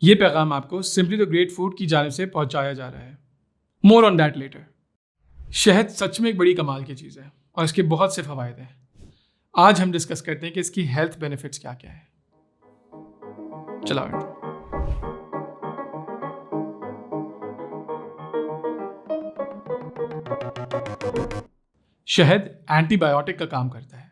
ये पैगाम आपको सिंपली द ग्रेट फूड की जानिब से पहुंचाया जा रहा है। More on that later. शहद सच में एक बड़ी कमाल की चीज़ है और इसके बहुत से फ़वाइद हैं। आज हम डिस्कस करते हैं कि इसकी हेल्थ बेनिफिट्स क्या क्या है। चलाओ। शहद एंटीबायोटिक का काम करता है।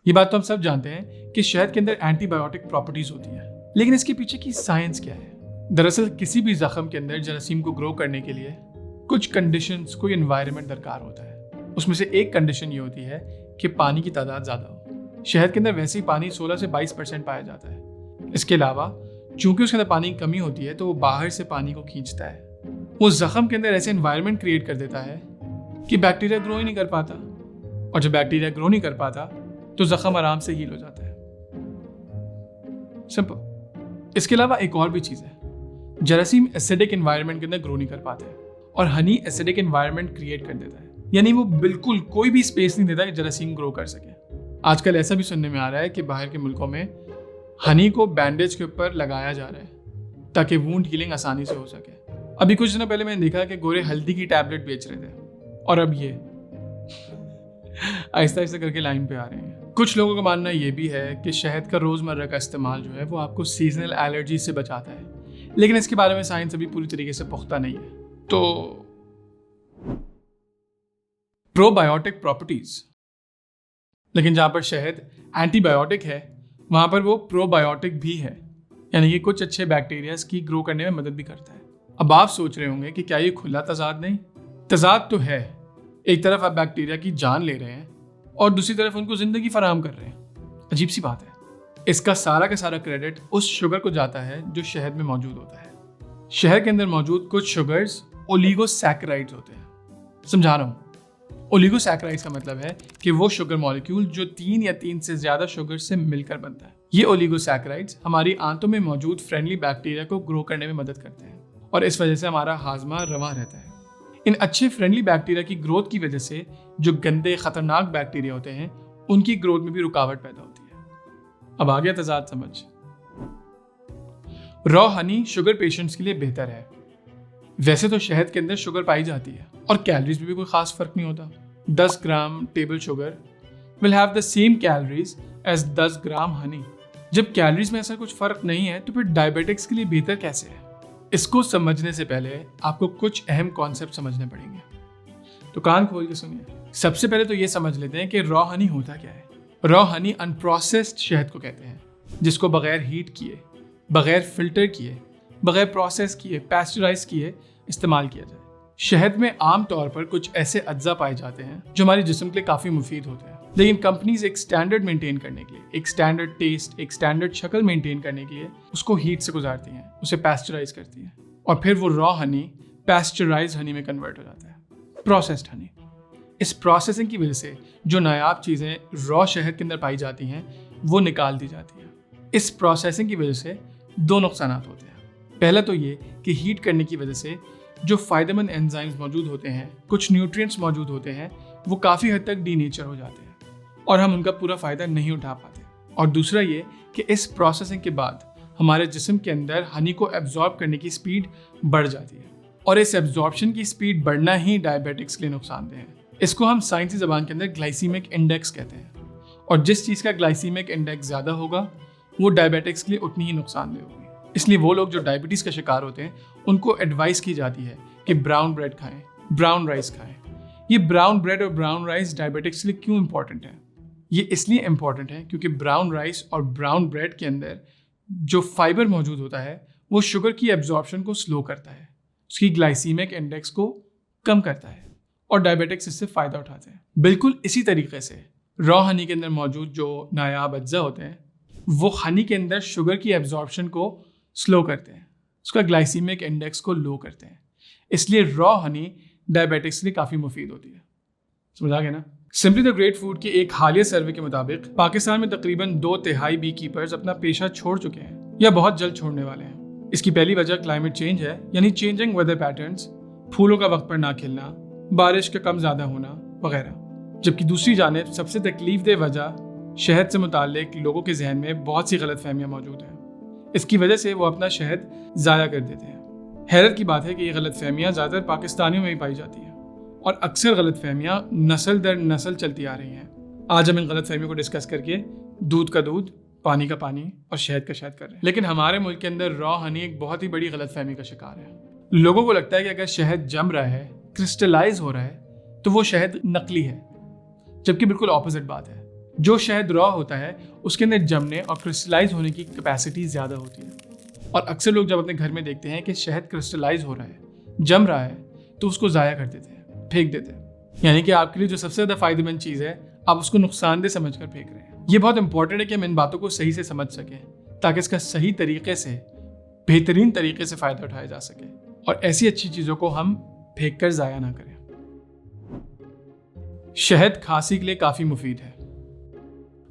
ये बात तो हम सब जानते हैं कि शहद के अंदर एंटीबायोटिक प्रॉपर्टीज होती हैं, लेकिन इसके पीछे की साइंस क्या है? दरअसल किसी भी जख्म के अंदर जरासीम को ग्रो करने के लिए कुछ कंडीशंस, कोई एनवायरनमेंट दरकार होता है। उसमें से एक कंडीशन ये होती है कि पानी की तादाद ज़्यादा हो। शहद के अंदर वैसे ही पानी 16 से 22% पाया जाता है। इसके अलावा चूंकि उसके अंदर पानी की कमी होती है तो वो बाहर से पानी को खींचता है। वो जख्म के अंदर ऐसे एनवायरनमेंट क्रिएट कर देता है कि बैक्टीरिया ग्रो ही नहीं कर पाता, और जब बैक्टीरिया ग्रो नहीं कर पाता तो जख्म आराम से हील हो जाता है। सिंपल। इसके अलावा एक और भी चीज़ है, जरासीम एसिडिक एनवायरनमेंट के अंदर ग्रो नहीं कर पाते और हनी एसिडिक एनवायरनमेंट क्रिएट कर देता है, यानी वो बिल्कुल कोई भी स्पेस नहीं देता कि जरासीम ग्रो कर सके। आजकल ऐसा भी सुनने में आ रहा है कि बाहर के मुल्कों में हनी को बैंडेज के ऊपर लगाया जा रहा है ताकि वूंड हीलिंग आसानी से हो सके। अभी कुछ दिनों पहले मैंने देखा कि गोरे हल्दी की टैबलेट बेच रहे थे और अब ये आहिस्ता आहिस्ता करके लाइन पे आ रहे हैं। कुछ लोगों का मानना ये भी है कि शहद का रोज़मर्रा का इस्तेमाल जो है वो आपको सीजनल एलर्जी से बचाता है, लेकिन इसके बारे में साइंस अभी पूरी तरीके से पुख्ता नहीं है। तो प्रोबायोटिक प्रॉपर्टीज, लेकिन जहाँ पर शहद एंटीबायोटिक है वहाँ पर वो प्रोबायोटिक भी है, यानी कि कुछ अच्छे बैक्टीरियाज की ग्रो करने में मदद भी करता है। अब आप सोच रहे होंगे कि क्या ये खुला तजाद नहीं? तजाद तो है। एक तरफ आप बैक्टीरिया की जान ले रहे हैं और दूसरी तरफ उनको जिंदगी फराहम कर रहे हैं। अजीब सी बात है। इसका सारा का सारा क्रेडिट उस शुगर को जाता है जो शहद में मौजूद होता है। शहद के अंदर मौजूद कुछ शुगर्स ओलिगोसैकेराइड्स होते हैं। समझा रहा हूँ। ओलिगोसैकेराइड्स का मतलब है कि वो शुगर मॉलिक्यूल जो 3 या 3 से ज्यादा शुगर से मिलकर बनता है। ये ओलिगोसैकेराइड्स हमारी आंतों में मौजूद फ्रेंडली बैक्टीरिया को ग्रो करने में मदद करते हैं और इस वजह से हमारा हाजमा रवा रहता है। इन अच्छे फ्रेंडली बैक्टीरिया की ग्रोथ की वजह से जो गंदे खतरनाक बैक्टीरिया होते हैं उनकी ग्रोथ में भी रुकावट पैदा होती है। अब आ गया तजाद समझ। रॉ हनी शुगर पेशेंट्स के लिए बेहतर है। वैसे तो शहद के अंदर शुगर पाई जाती है और कैलोरीज में भी कोई खास फर्क नहीं होता। 10 gram table sugar will have the same calories as 10 gram honey. जब कैलोरीज में ऐसा कुछ फर्क नहीं है तो फिर डायबिटिक्स के लिए बेहतर कैसे है? इसको समझने से पहले आपको कुछ अहम कॉन्सेप्ट समझने पड़ेंगे, तो कान खोल के सुनिए। सबसे पहले तो ये समझ लेते हैं कि रॉ हनी होता क्या है। रॉ हनी अनप्रोसेस्ड शहद को कहते हैं, जिसको बगैर हीट किए, बगैर फिल्टर किए, बगैर प्रोसेस किए, पैस्चराइज किए इस्तेमाल किया जाए। शहद में आम तौर पर कुछ ऐसे अज्जा पाए जाते हैं जो हमारे जिस्म के लिए काफ़ी मुफीद होते हैं, लेकिन कंपनीज एक स्टैंडर्ड मेंटेन करने के लिए, एक स्टैंडर्ड टेस्ट, एक स्टैंडर्ड शक्ल मेंटेन करने के लिए उसको हीट से गुजारती हैं, उसे पैस्चराइज करती हैं और फिर वो रॉ हनी पैस्चराइज हनी में कन्वर्ट हो जाता है, प्रोसेस्ड हनी। इस प्रोसेसिंग की वजह से जो नायाब चीज़ें रॉ शहद के अंदर पाई जाती हैं वो निकाल दी जाती हैं। इस प्रोसेसिंग की वजह से 2 नुकसान होते हैं। पहला तो ये कि हीट करने की वजह से जो फ़ायदेमंद एंजाइम्स मौजूद होते हैं, कुछ न्यूट्रिएंट्स मौजूद होते हैं, वो काफ़ी हद तक डीनेचर हो जाते हैं और हम उनका पूरा फ़ायदा नहीं उठा पाते। और दूसरा ये कि इस प्रोसेसिंग के बाद हमारे जिस्म के अंदर हनी को एब्जॉर्ब करने की स्पीड बढ़ जाती है और इस एब्जॉर्प्शन की स्पीड बढ़ना ही डायबिटिक्स के लिए नुकसानदेह है। इसको हम साइंसी ज़बान के अंदर ग्लाइसीमिक इंडेक्स कहते हैं, और जिस चीज़ का ग्लाइसीमिक इंडेक्स ज़्यादा होगा वो डायबिटिक्स के लिए उतनी ही नुकसानदेह होगी। इसलिए वो लोग जो डायबिटीज़ का शिकार होते हैं उनको एडवाइस की जाती है कि ब्राउन ब्रेड खाएं, ब्राउन राइस खाएं। ये ब्राउन ब्रेड और ब्राउन राइस डायबिटिक्स के लिए क्यों इंपॉर्टेंट है? ये इसलिए इम्पॉर्टेंट है क्योंकि ब्राउन राइस और ब्राउन ब्रेड के अंदर जो फाइबर मौजूद होता है वो शुगर की एब्जॉर्प्शन को स्लो करता है, उसकी ग्लाइसीमिक इंडेक्स को कम करता है और डायबिटिक्स इससे फ़ायदा उठाते हैं। बिल्कुल इसी तरीके से रॉ हनी के अंदर मौजूद जो नायाब अज्जा होते हैं वो हनी के अंदर शुगर की एब्जॉर्प्शन को स्लो करते हैं, उसका ग्लाइसीमिक इंडेक्स को लो करते हैं। इसलिए रॉ हनी डायबिटिक्स के लिए काफ़ी मुफीद होती है। समझ आ गया ना? सिंपली द ग्रेट फूड के एक हालिया सर्वे के मुताबिक पाकिस्तान में तकरीबन 2/3 बी कीपर्स अपना पेशा छोड़ चुके हैं या बहुत जल्द छोड़ने वाले हैं। इसकी पहली वजह क्लाइमेट चेंज है, यानी चेंजिंग वेदर पैटर्न्स, फूलों का वक्त पर ना खिलना, बारिश का कम ज़्यादा होना वगैरह। जबकि दूसरी जानिब सबसे तकलीफ दह वजह शहद से मुताल्लिक लोगों के जहन में बहुत सी गलत फहमियाँ मौजूद हैं। इसकी वजह से वो अपना शहद ज़ाया कर देते हैं। हैरत की बात है कि ये गलतफहमियाँ ज़्यादातर पाकिस्तानियों में ही पाई जाती हैं और अक्सर गलतफहमियाँ नस्ल दर नस्ल चलती आ रही हैं। आज हम इन गलतफहमियों को डिस्कस करके दूध का दूध, पानी का पानी और शहद का शहद कर रहे हैं। लेकिन हमारे मुल्क के अंदर रॉ हनी एक बहुत ही बड़ी गलतफहमी का शिकार है। लोगों को लगता है कि अगर शहद जम रहा है, क्रिस्टलाइज हो रहा है, तो वो शहद नकली है, जबकि बिल्कुल ऑपोजिट बात है। जो शहद रॉ होता है उसके अंदर जमने और क्रिस्टलाइज होने की कैपेसिटी ज़्यादा होती है। और अक्सर लोग जब अपने घर में देखते हैं कि शहद क्रिस्टलाइज हो रहा है, जम रहा है, तो उसको ज़ाया कर देते हैं, फेंक देते हैं। यानी कि आपके लिए जो सबसे ज़्यादा फायदेमंद चीज़ है, आप उसको नुकसानदेह समझकर फेंक रहे हैं। ये बहुत इंपॉर्टेंट है कि हम इन बातों को सही से समझ सकें ताकि इसका सही तरीके से, बेहतरीन तरीके से फ़ायदा उठाया जा सके और ऐसी अच्छी चीज़ों को हम फेंक कर ज़ाया ना करें। शहद खांसी के लिए काफ़ी मुफीद है।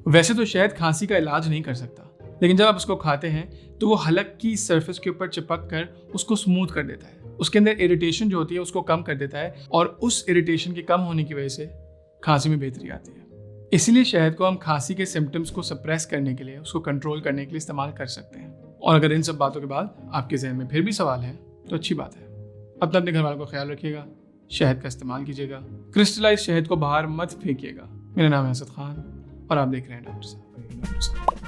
वैसे तो शहद खांसी का इलाज नहीं कर सकता, लेकिन जब आप उसको खाते हैं तो वो हलक की सरफेस के ऊपर चिपक कर उसको स्मूथ कर देता है। उसके अंदर इरिटेशन जो होती है उसको कम कर देता है और उस इरिटेशन के कम होने की वजह से खांसी में बेहतरी आती है। इसीलिए शहद को हम खांसी के सिम्टम्स को सप्रेस करने के लिए, उसको कंट्रोल करने के लिए इस्तेमाल कर सकते हैं। और अगर इन सब बातों के बाद आपके जहन में फिर भी सवाल है तो अच्छी बात है। अपने घर वालों का ख्याल रखिएगा, शहद का इस्तेमाल कीजिएगा, क्रिस्टलाइज शहद को बाहर मत फेंकिएगा। मेरा नाम है असद खान और आप देख रहे हैं डॉक्टर साहब।